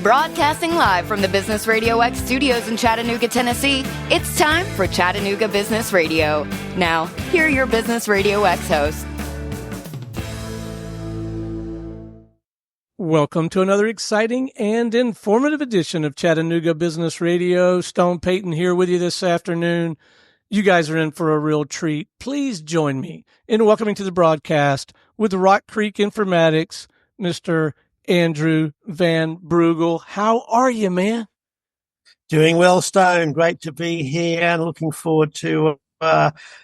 Broadcasting live from the Business RadioX studios in Chattanooga, Tennessee, it's time for Chattanooga Business Radio. Now, here are your Business RadioX hosts. Welcome to another exciting and informative edition of Chattanooga Business Radio. Stone Payton here with you this afternoon. You guys are in for a real treat. Please join me in welcoming to the broadcast with Rock Creek Informatics, Mr. Andrew Van Breugel. How are you, man? Doing well, Stone. Great to be here and looking forward to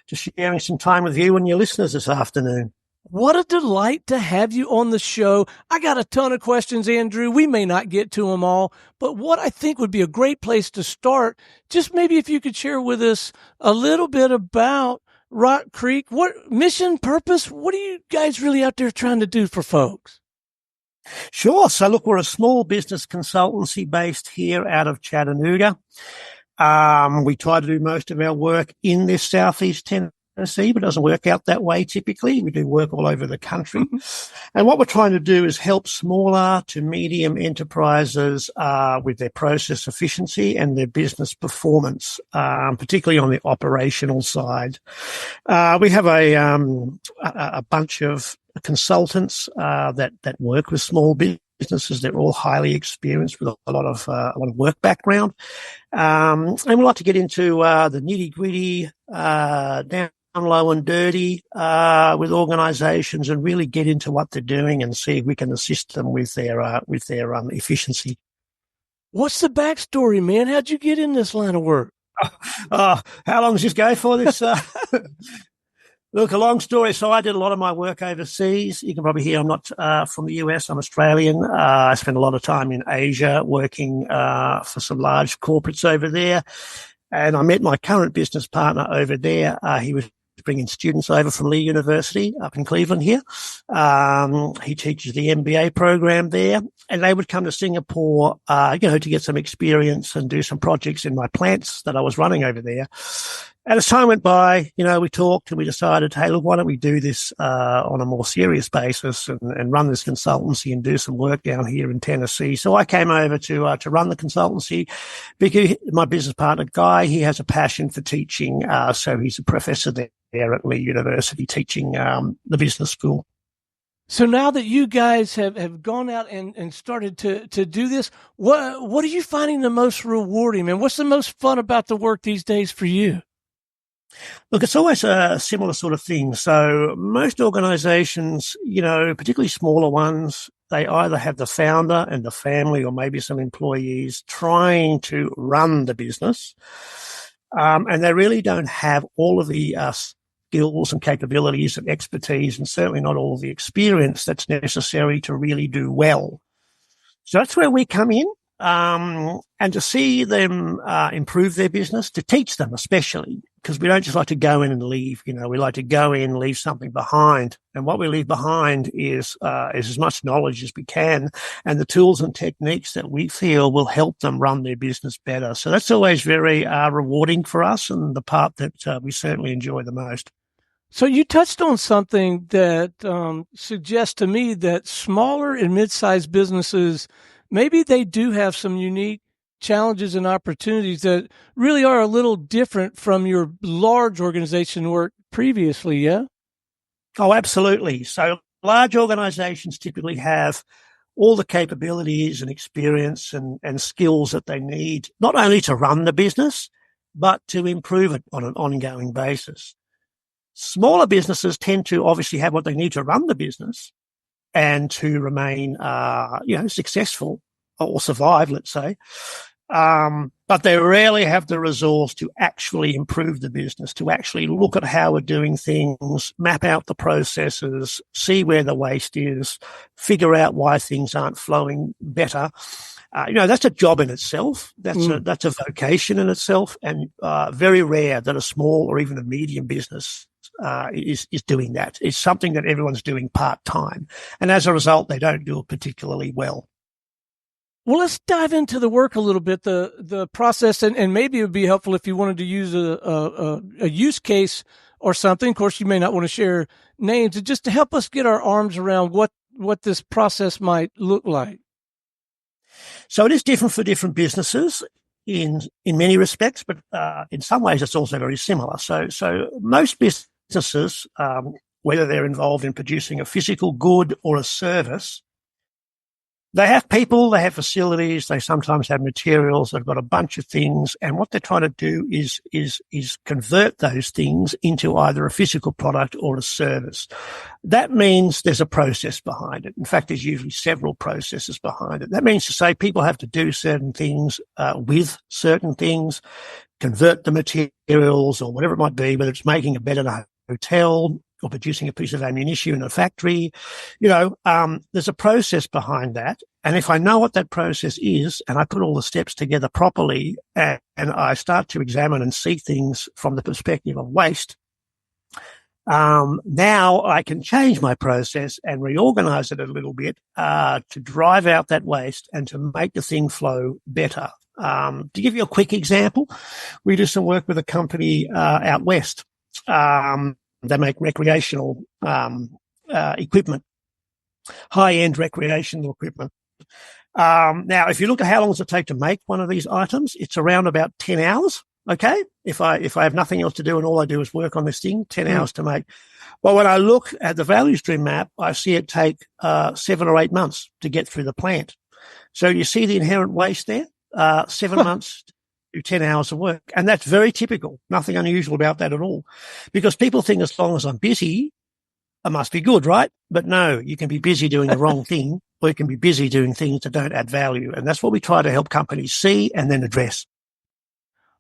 sharing some time with you and your listeners this afternoon. What a delight to have you on the show. I got a ton of questions, Andrew. We may not get to them all, but what I think would be a great place to start, just maybe if you could share with us a little bit about Rock Creek. What mission, purpose, what are you guys really out there trying to do for folks? Sure. So look, we're a small business consultancy based here out of Chattanooga. We try to do most of our work in this southeast Tennessee, but it doesn't work out that way typically. We do work all over the country. And what we're trying to do is help smaller to medium enterprises with their process efficiency and their business performance, particularly on the operational side. We have a bunch of consultants that work with small businesses. They're all highly experienced with a lot of work background. And we like to get into the nitty-gritty, down low and dirty with organizations and really get into what they're doing and see if we can assist them with their efficiency. What's the backstory, man? How'd you get in this line of work? How long does this go for? This Look, a long story. So I did a lot of my work overseas. You can probably hear I'm not from the US. I'm Australian. I spent a lot of time in Asia working for some large corporates over there. And I met my current business partner over there. He was bringing students over from Lee University up in Cleveland here. He teaches the MBA program there. And they would come to Singapore, to get some experience and do some projects in my plants that I was running over there. And as time went by, we talked and we decided, hey, look, why don't we do this on a more serious basis and run this consultancy and do some work down here in Tennessee. So I came over to run the consultancy because my business partner, Guy, he has a passion for teaching. So he's a professor there at Lee University teaching the business school. So now that you guys have gone out and started to do this, what are you finding the most rewarding, man? What's the most fun about the work these days for you? Look, it's always a similar sort of thing. So most organizations, particularly smaller ones, they either have the founder and the family or maybe some employees trying to run the business. And they really don't have all of the skills and capabilities and expertise and certainly not all of the experience that's necessary to really do well. So that's where we come in. And to see them improve their business, to teach them especially, because we don't just like to go in and leave. We like to go in, leave something behind. And what we leave behind is as much knowledge as we can and the tools and techniques that we feel will help them run their business better. So that's always very rewarding for us and the part that we certainly enjoy the most. So you touched on something that suggests to me that smaller and mid-sized businesses, maybe they do have some unique challenges and opportunities that really are a little different from your large organization work previously, yeah? Oh, absolutely. So large organizations typically have all the capabilities and experience and skills that they need, not only to run the business, but to improve it on an ongoing basis. Smaller businesses tend to obviously have what they need to run the business and to remain, successful or survive, let's say. But they rarely have the resource to actually improve the business, to actually look at how we're doing things, map out the processes, see where the waste is, figure out why things aren't flowing better. That's a job in itself. That's a vocation in itself, and very rare that a small or even a medium business is doing that. It's something that everyone's doing part-time. And as a result, they don't do it particularly well. Well, let's dive into the work a little bit, the process, and maybe it would be helpful if you wanted to use a use case or something. Of course, you may not want to share names, just to help us get our arms around what this process might look like. So it is different for different businesses in many respects, but in some ways it's also very similar. So most businesses, whether they're involved in producing a physical good or a service, they have people, they have facilities, they sometimes have materials, they've got a bunch of things, and what they're trying to do is convert those things into either a physical product or a service. That means there's a process behind it. In fact, there's usually several processes behind it. That means to say people have to do certain things with certain things, convert the materials or whatever it might be, whether it's making a bed in a hotel or producing a piece of ammunition in a factory. There's a process behind that. And if I know what that process is and I put all the steps together properly and I start to examine and see things from the perspective of waste, now I can change my process and reorganize it a little bit to drive out that waste and to make the thing flow better. To give you a quick example, we do some work with a company out west. They make recreational equipment, high-end recreational equipment. Now, if you look at how long does it take to make one of these items, it's around about 10 hours. Okay. If I have nothing else to do and all I do is work on this thing, 10 hours to make. Well, when I look at the value stream map, I see it take 7 or 8 months to get through the plant. So you see the inherent waste there, 7 months to 10 hours of work. And that's very typical. Nothing unusual about that at all. Because people think as long as I'm busy, I must be good, right? But no, you can be busy doing the wrong thing, or you can be busy doing things that don't add value. And that's what we try to help companies see and then address.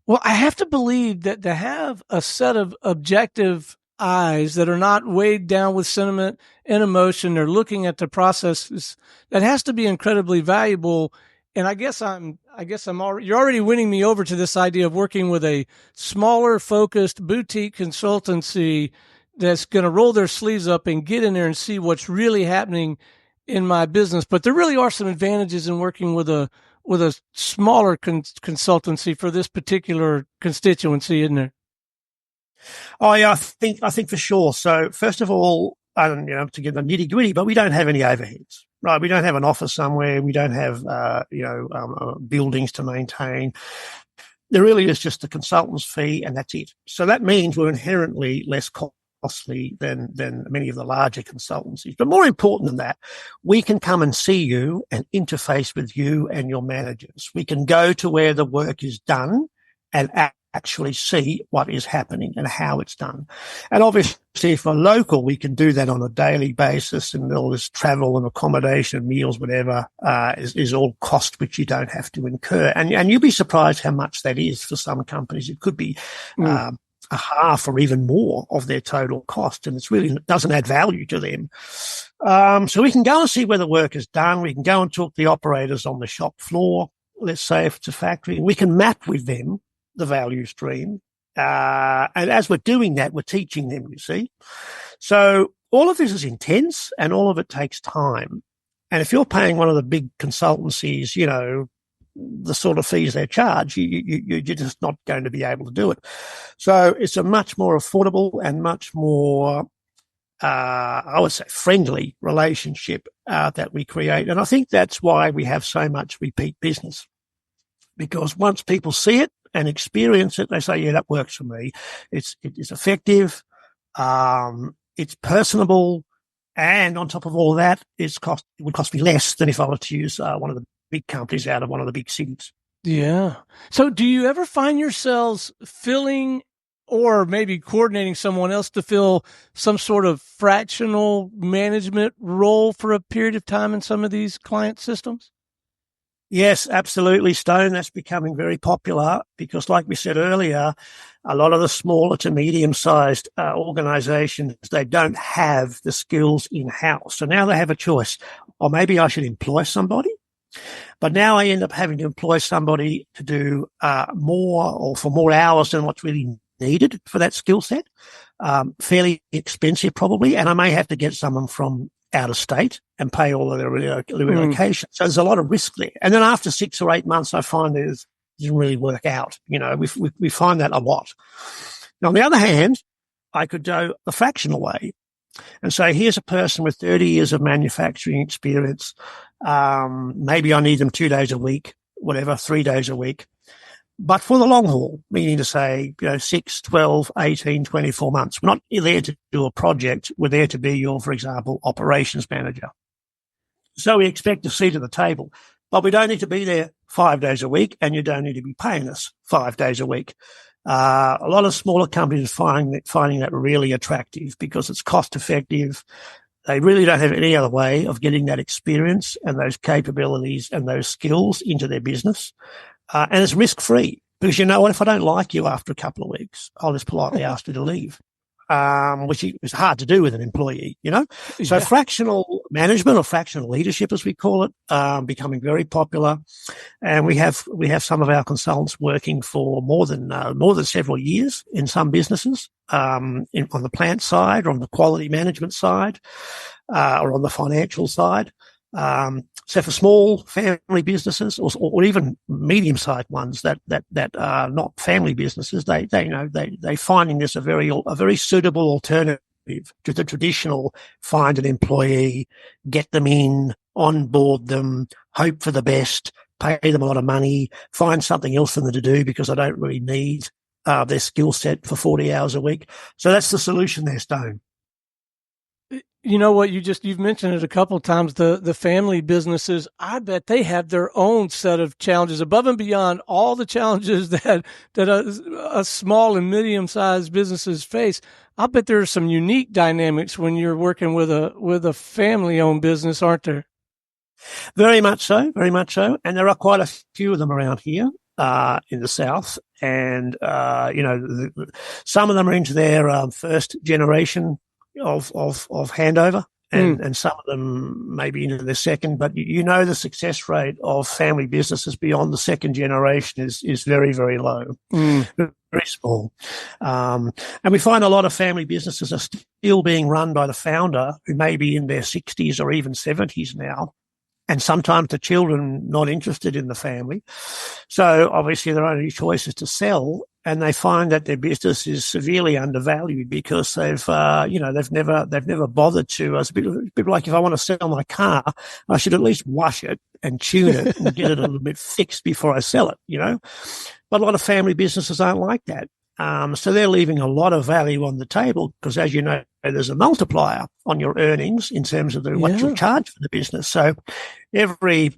Well, I have to believe that to have a set of objective eyes that are not weighed down with sentiment and emotion, they're looking at the processes, that has to be incredibly valuable. And you're already winning me over to this idea of working with a smaller, focused boutique consultancy that's going to roll their sleeves up and get in there and see what's really happening in my business. But there really are some advantages in working with a smaller consultancy for this particular constituency, isn't there? Oh yeah, I think for sure. So first of all, to get the nitty gritty, but we don't have any overheads, right? We don't have an office somewhere. We don't have, buildings to maintain. There really is just the consultant's fee and that's it. So that means we're inherently less costly than many of the larger consultancies. But more important than that, we can come and see you and interface with you and your managers. We can go to where the work is done and actually see what is happening and how it's done. And obviously, if we're local, we can do that on a daily basis, and all this travel and accommodation, meals, whatever, is all cost which you don't have to incur. And you'll be surprised how much that is for some companies. It could be a half or even more of their total cost, and it doesn't add value to them. So we can go and see where the work is done. We can go and talk to the operators on the shop floor. Let's say if it's a factory, we can map with them the value stream. And as we're doing that, we're teaching them, you see. So all of this is intense and all of it takes time. And if you're paying one of the big consultancies, the sort of fees they charge, you're just not going to be able to do it. So it's a much more affordable and much more, I would say, friendly relationship that we create. And I think that's why we have so much repeat business. Because once people see it and experience it, they say, yeah, that works for me. It's effective. It's personable. And on top of all that, it would cost me less than if I were to use one of the big companies out of one of the big cities. Yeah. So do you ever find yourselves filling or maybe coordinating someone else to fill some sort of fractional management role for a period of time in some of these client systems? Yes, absolutely, Stone. That's becoming very popular because, like we said earlier, a lot of the smaller to medium-sized organizations, they don't have the skills in-house. So now they have a choice. Or maybe I should employ somebody. But now I end up having to employ somebody to do more or for more hours than what's really needed for that skill set. Fairly expensive probably. And I may have to get someone from out of state and pay all of their relocation. So there's a lot of risk there. And then after 6 or 8 months, I find it doesn't really work out. We find that a lot. Now, on the other hand, I could go the fractional way. and say, here's a person with 30 years of manufacturing experience. Maybe I need them 2 days a week, whatever, 3 days a week. But for the long haul, meaning to say, 6, 12, 18, 24 months. We're not there to do a project. We're there to be your, for example, operations manager. So we expect a seat at the table, but we don't need to be there 5 days a week, and you don't need to be paying us 5 days a week. A lot of smaller companies finding that really attractive because it's cost effective. They really don't have any other way of getting that experience and those capabilities and those skills into their business. And it's risk free because you know what? If I don't like you after a couple of weeks, I'll just politely ask you to leave. Which is hard to do with an employee, So fractional management or fractional leadership, as we call it, becoming very popular. And we have some of our consultants working for more than several years in some businesses, on the plant side or on the quality management side, or on the financial side. So for small family businesses or even medium-sized ones that are not family businesses, they finding this a very suitable alternative to the traditional find an employee, get them in, onboard them, hope for the best, pay them a lot of money, find something else for them to do because I don't really need their skill set for 40 hours a week. So that's the solution there, Stone. You know what? You've mentioned it a couple of times. The family businesses, I bet they have their own set of challenges above and beyond all the challenges that a small and medium sized businesses face. I bet there are some unique dynamics when you're working with a family owned business, aren't there? Very much so, very much so. And there are quite a few of them around here, in the South. And, some of them are into their, first generation of handover, and some of them maybe into their second, but the success rate of family businesses beyond the second generation is very, very low, very small. And we find a lot of family businesses are still being run by the founder who may be in their 60s or even 70s now. And sometimes the children not interested in the family. So obviously their only choice is to sell, and they find that their business is severely undervalued because they've never bothered to. It's a bit like if I want to sell my car, I should at least wash it and tune it and get it a little bit fixed before I sell it, But a lot of family businesses aren't like that. So they're leaving a lot of value on the table because, as you know, there's a multiplier on your earnings in terms of what you charge for the business. So every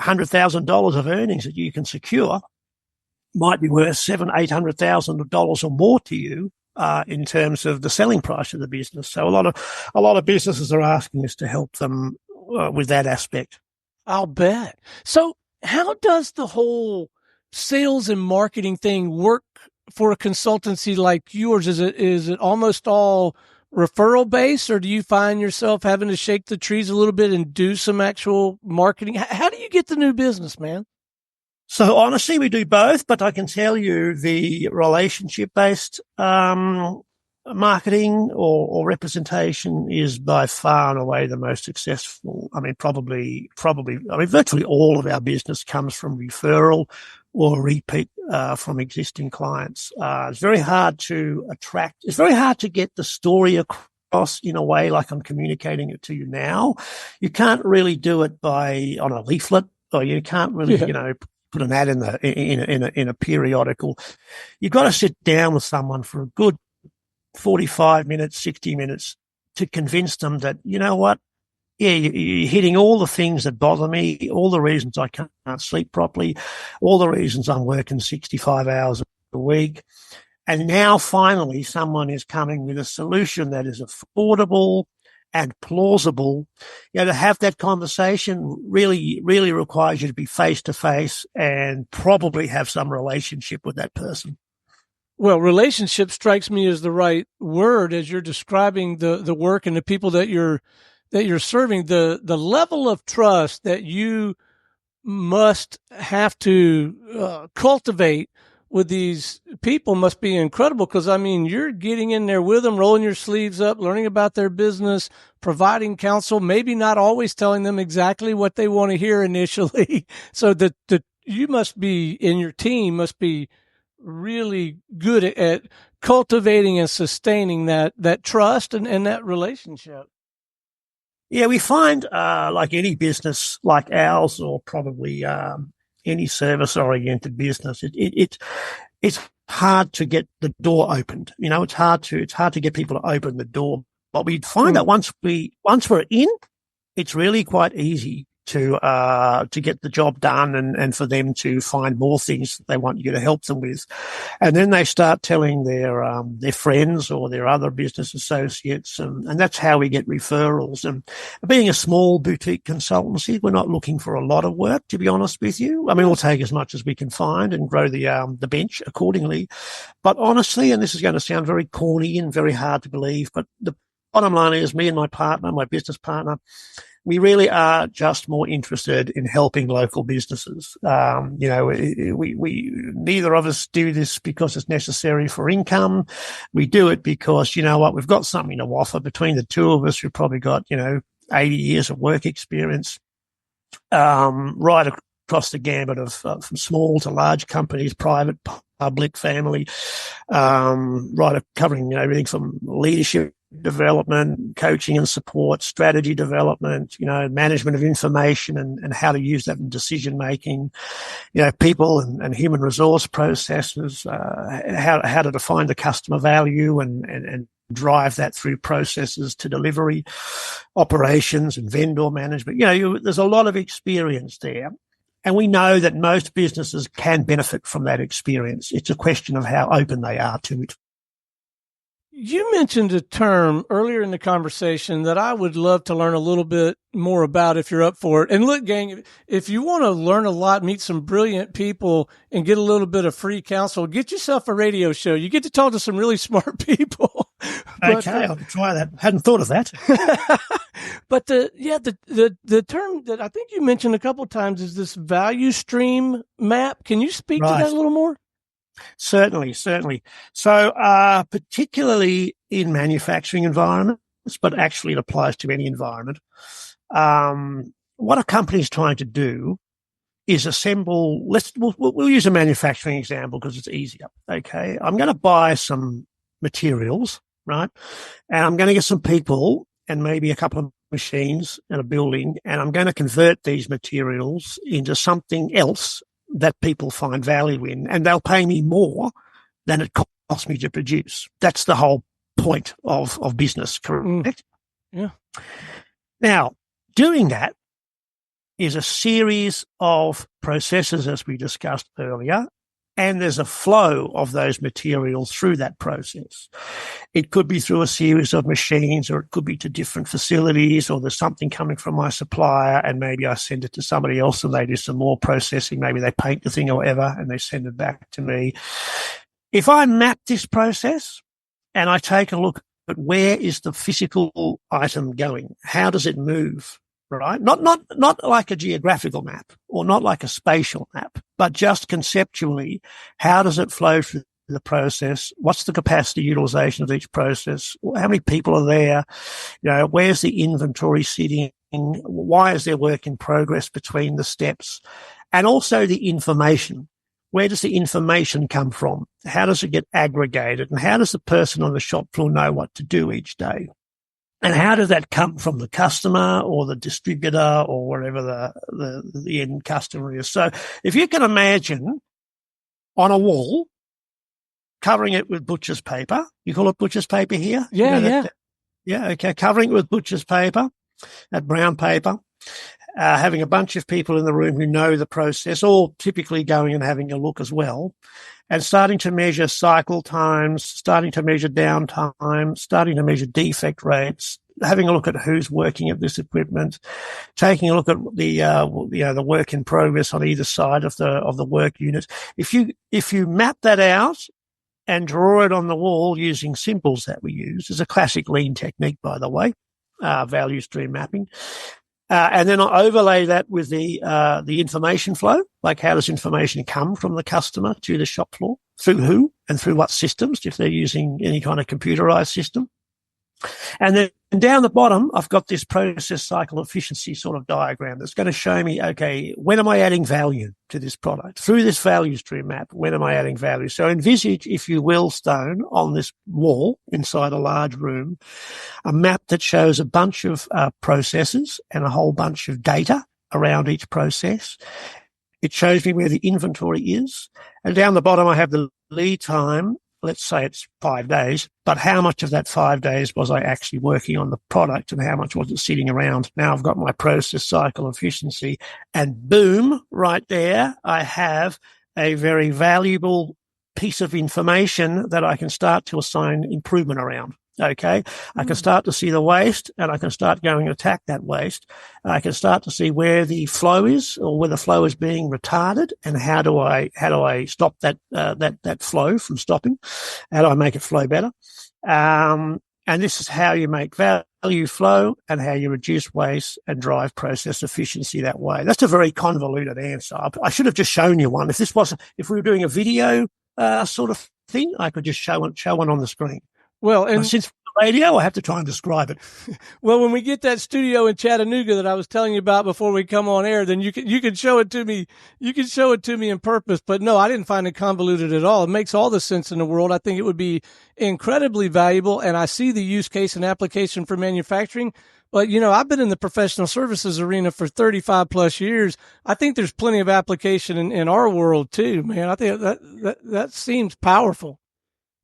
$100,000 of earnings that you can secure might be worth $700,000-800,000 or more to you, in terms of the selling price of the business. So a lot of businesses are asking us to help them with that aspect. I'll bet. So how does the whole sales and marketing thing work for a consultancy like yours? Is it almost all referral based, or do you find yourself having to shake the trees a little bit and do some actual marketing? How do you get the new business, man? So honestly, we do both, but I can tell you the relationship based marketing or representation is by far and away the most successful. I mean, virtually all of our business comes from referral or repeat from existing clients. It's very hard to attract. It's very hard to get the story across in a way like I'm communicating it to you now. You can't really do it on a leaflet, or you can't really, put an ad in a periodical. You've got to sit down with someone for a good 45 minutes, 60 minutes to convince them that, you know what? Yeah, you're hitting all the things that bother me, all the reasons I can't sleep properly, all the reasons I'm working 65 hours a week. And now finally someone is coming with a solution that is affordable and plausible. To have that conversation really, really requires you to be face to face and probably have some relationship with that person. Well, relationship strikes me as the right word as you're describing the work and the people that you're serving. The level of trust that you must have to cultivate with these people must be incredible, because, I mean, you're getting in there with them, rolling your sleeves up, learning about their business, providing counsel, maybe not always telling them exactly what they want to hear initially. So that you must be, and your team must be really good at cultivating and sustaining that trust and that relationship? Yeah, we find, like any business like ours, or probably any service-oriented business, it's hard to get the door opened. It's hard to get people to open the door. But we find that once we're in, it's really quite easy to get the job done and for them to find more things that they want you to help them with. And then they start telling their friends or their other business associates. And that's how we get referrals. And being a small boutique consultancy, we're not looking for a lot of work, to be honest with you. I mean, we'll take as much as we can find and grow the bench accordingly. But honestly, and this is going to sound very corny and very hard to believe, but the bottom line is, me and my business partner, we really are just more interested in helping local businesses. We neither of us do this because it's necessary for income. We do it because, we've got something to offer. Between the two of us, we've probably got, 80 years of work experience, right across the gambit of from small to large companies, private, public, family, right, covering everything from leadership development, coaching and support, strategy development, management of information and how to use that in decision making, people and human resource processes, how to define the customer value and drive that through processes to delivery, operations and vendor management. There's a lot of experience there. And we know that most businesses can benefit from that experience. It's a question of how open they are to it. You mentioned a term earlier in the conversation that I would love to learn a little bit more about if you're up for it. And look, gang, if you want to learn a lot, meet some brilliant people, and get a little bit of free counsel, get yourself a radio show. You get to talk to some really smart people. Okay, I'll try that. Hadn't thought of that. But the term that I think you mentioned a couple of times is this value stream map. Can you speak to that a little more? Certainly. So, particularly in manufacturing environments, but actually it applies to any environment. What a company is trying to do is assemble. We'll use a manufacturing example because it's easier. Okay. I'm going to buy some materials, right? And I'm going to get some people and maybe a couple of machines and a building, and I'm going to convert these materials into something else that people find value in, and they'll pay me more than it costs me to produce. That's the whole point of business, correct? Yeah. Now, doing that is a series of processes, as we discussed earlier, and there's a flow of those materials through that process. It could be through a series of machines, or it could be to different facilities, or there's something coming from my supplier and maybe I send it to somebody else and they do some more processing. Maybe they paint the thing or whatever and they send it back to me. If I map this process and I take a look at where is the physical item going, how does it move? Right? Not like a geographical map or not like a spatial map, but just conceptually, how does it flow through the process? What's the capacity utilization of each process? How many people are there? Where's the inventory sitting? Why is there work in progress between the steps? And also the information. Where does the information come from? How does it get aggregated? And how does the person on the shop floor know what to do each day? And how does that come from the customer or the distributor or wherever the end customer is? So if you can imagine on a wall, covering it with butcher's paper, you call it butcher's paper here? Yeah. Yeah. Okay. Covering it with butcher's paper, that brown paper, having a bunch of people in the room who know the process, all typically going and having a look as well, and starting to measure cycle times, starting to measure downtime, starting to measure defect rates, having a look at who's working at this equipment, taking a look at the work in progress on either side of the work unit. If you map that out and draw it on the wall using symbols that we use, is a classic lean technique, by the way, value stream mapping. And then I'll overlay that with the information flow, like how does information come from the customer to the shop floor, through who and through what systems, if they're using any kind of computerized system. And then And down the bottom, I've got this process cycle efficiency sort of diagram that's going to show me, okay, when am I adding value to this product? Through this value stream map, when am I adding value? So envisage, if you will, Stone, on this wall inside a large room, a map that shows a bunch of processes and a whole bunch of data around each process. It shows me where the inventory is. And down the bottom, I have the lead time. Let's say it's 5 days, but how much of that 5 days was I actually working on the product and how much was it sitting around? Now I've got my process cycle efficiency, and boom, right there, I have a very valuable piece of information that I can start to assign improvement around. Okay. I can start to see the waste, and I can start going to attack that waste. I can start to see where the flow is, or where the flow is being retarded, and how do I stop that flow from stopping? How do I make it flow better? And this is how you make value flow and how you reduce waste and drive process efficiency that way. That's a very convoluted answer. I should have just shown you one. If we were doing a video, sort of thing, I could just show one on the screen. Well, and since the radio, I have to try and describe it. Well, when we get that studio in Chattanooga that I was telling you about before we come on air, then you can show it to me. You can show it to me in purpose. But no, I didn't find it convoluted at all. It makes all the sense in the world. I think it would be incredibly valuable, and I see the use case and application for manufacturing. But, I've been in the professional services arena for 35 plus years. I think there's plenty of application in our world too, man. I think that seems powerful.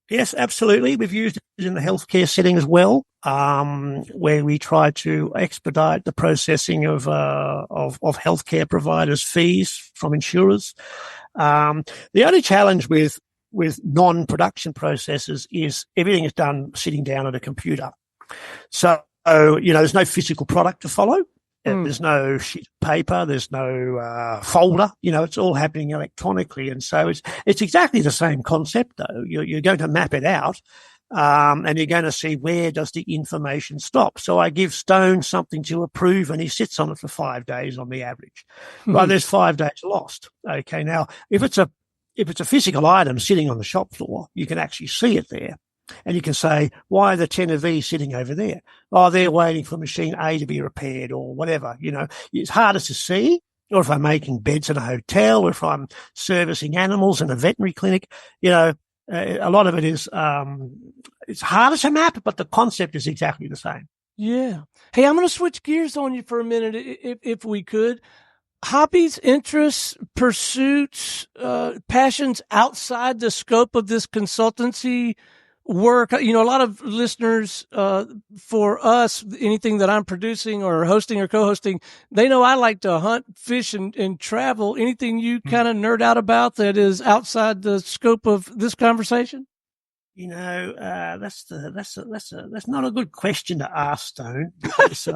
Yes, absolutely. We've used it in the healthcare setting as well, where we try to expedite the processing of healthcare providers' fees from insurers. The only challenge with non-production processes is everything is done sitting down at a computer. So, there's no physical product to follow. There's no sheet of paper. There's no folder. It's all happening electronically. And so it's exactly the same concept, though. You're going to map it out, and you're going to see where does the information stop. So I give Stone something to approve, and he sits on it for 5 days on the average. Well, there's 5 days lost. Okay. Now, if it's a physical item sitting on the shop floor, you can actually see it there. And you can say, why are the 10 of these sitting over there? Oh, they're waiting for machine A to be repaired or whatever. It's harder to see. Or if I'm making beds at a hotel, or if I'm servicing animals in a veterinary clinic, a lot of it is, it's harder to map, but the concept is exactly the same. Yeah. Hey, I'm going to switch gears on you for a minute, if we could. Hobbies, interests, pursuits, passions outside the scope of this consultancy work. A lot of listeners, for us, anything that I'm producing or hosting or co-hosting, they know I like to hunt, fish, and travel. Anything you kind of nerd out about that is outside the scope of this conversation? That's not a good question to ask, Stone, because,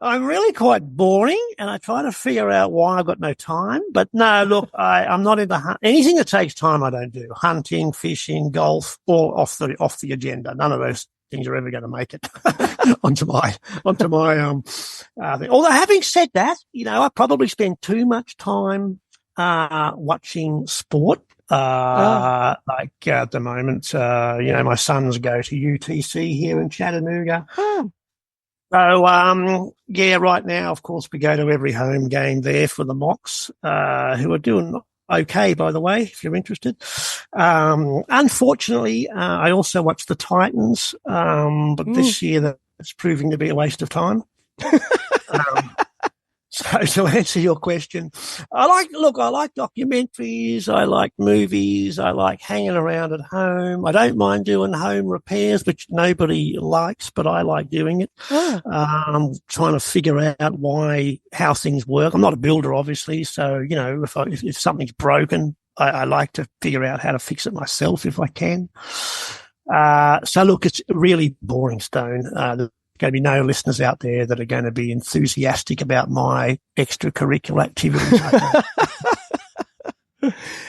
I'm really quite boring, and I try to figure out why I've got no time. But no, look, I'm not into anything that takes time. I don't do hunting, fishing, golf, all off the agenda. None of those things are ever going to make it onto my thing. Although having said that, I probably spend too much time watching sport. Like at the moment, my sons go to UTC here in Chattanooga. So, right now, of course, we go to every home game there for the Mocks, who are doing okay, by the way, if you're interested. Unfortunately, I also watch the Titans, but this year that's proving to be a waste of time. So to answer your question, I like documentaries, I like movies, I like hanging around at home. I don't mind doing home repairs, which nobody likes, but I like doing it. Trying to figure out how things work. I'm not a builder, obviously, so, if something's broken, I like to figure out how to fix it myself if I can. So look, it's really boring, Stone. Going to be no listeners out there that are going to be enthusiastic about my extracurricular activities.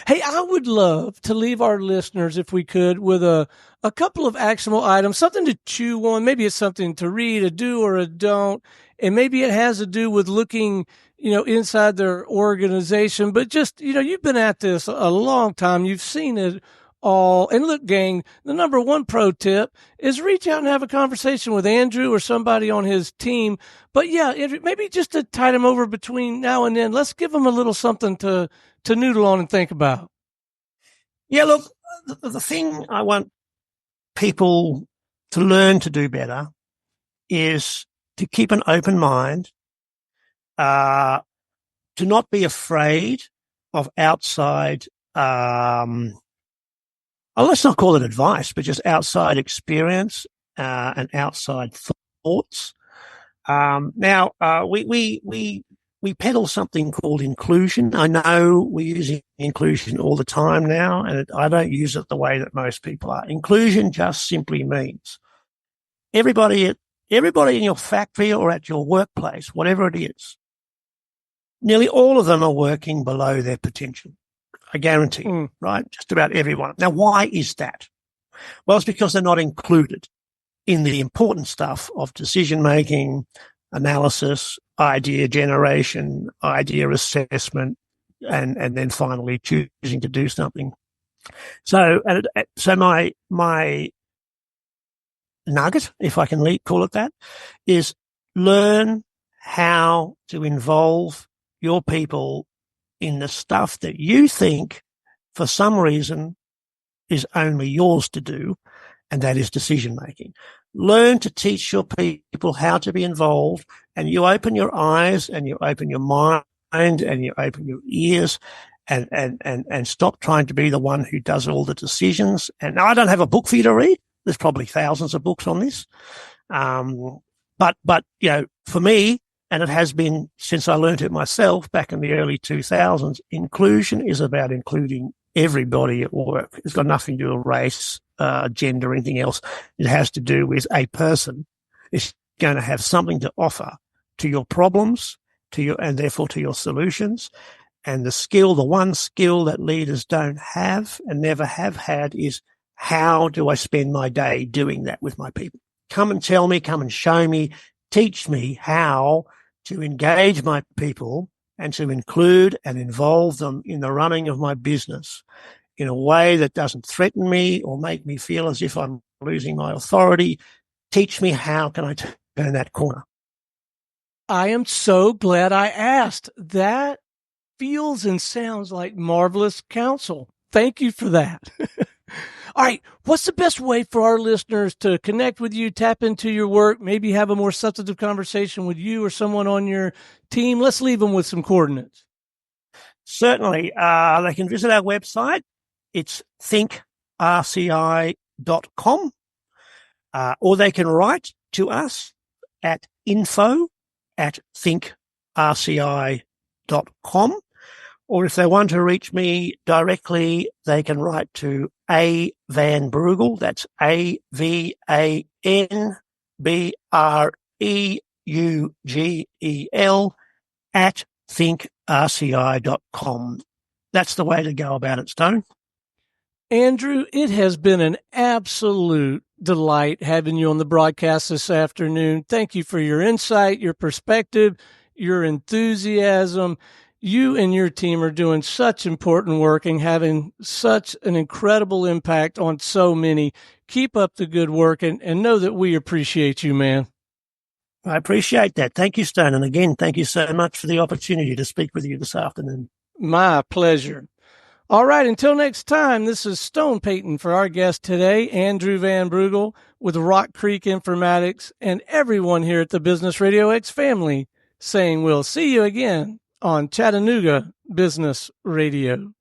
Hey, I would love to leave our listeners, if we could, with a couple of actionable items, something to chew on. Maybe it's something to read, a do or a don't, and maybe it has to do with looking, inside their organization. But just, you've been at this a long time. You've seen it all. And look, gang, the number one pro tip is reach out and have a conversation with Andrew or somebody on his team. But yeah, Andrew, maybe just to tide him over between now and then, let's give him a little something to noodle on and think about. Yeah, look, the thing I want people to learn to do better is to keep an open mind, to not be afraid of outside, let's not call it advice, but just outside experience and outside thoughts. We peddle something called inclusion. I know we're using inclusion all the time now, and I don't use it the way that most people are. Inclusion just simply means everybody in your factory or at your workplace, whatever it is, nearly all of them are working below their potential. I guarantee, right? Just about everyone. Now, why is that? Well, it's because they're not included in the important stuff of decision making, analysis, idea generation, idea assessment, and then finally choosing to do something. So my nugget, if I can call it that, is learn how to involve your people in the stuff that you think for some reason is only yours to do, and that is decision making. Learn to teach your people how to be involved, and you open your eyes and you open your mind and you open your ears and stop trying to be the one who does all the decisions. And now I don't have a book for you to read. There's probably thousands of books on this. But, you know, for me, and it has been since I learned it myself back in the early 2000s, inclusion is about including everybody at work. It's got nothing to do with race, gender, or anything else. It has to do with a person is going to have something to offer to your problems, and therefore to your solutions. And the one skill that leaders don't have and never have had is, how do I spend my day doing that with my people? Come and tell me, come and show me, teach me how to engage my people and to include and involve them in the running of my business in a way that doesn't threaten me or make me feel as if I'm losing my authority. Teach me, how can I turn that corner? I am so glad I asked. That feels and sounds like marvelous counsel. Thank you for that. All right. What's the best way for our listeners to connect with you, tap into your work, maybe have a more substantive conversation with you or someone on your team? Let's leave them with some coordinates. Certainly. They can visit our website. It's thinkrci.com, or they can write to us at info@thinkrci.com. Or if they want to reach me directly, they can write to A. Van Breugel. That's AVANBREUGEL @thinkrci.com. That's the way to go about it, Stone. Andrew, it has been an absolute delight having you on the broadcast this afternoon. Thank you for your insight, your perspective, your enthusiasm. You and your team are doing such important work and having such an incredible impact on so many. Keep up the good work and know that we appreciate you, man. I appreciate that. Thank you, Stone. And again, thank you so much for the opportunity to speak with you this afternoon. My pleasure. All right, until next time, this is Stone Payton for our guest today, Andrew Van Breugel with Rock Creek Informatics, and everyone here at the Business RadioX family saying we'll see you again on Chattanooga Business Radio.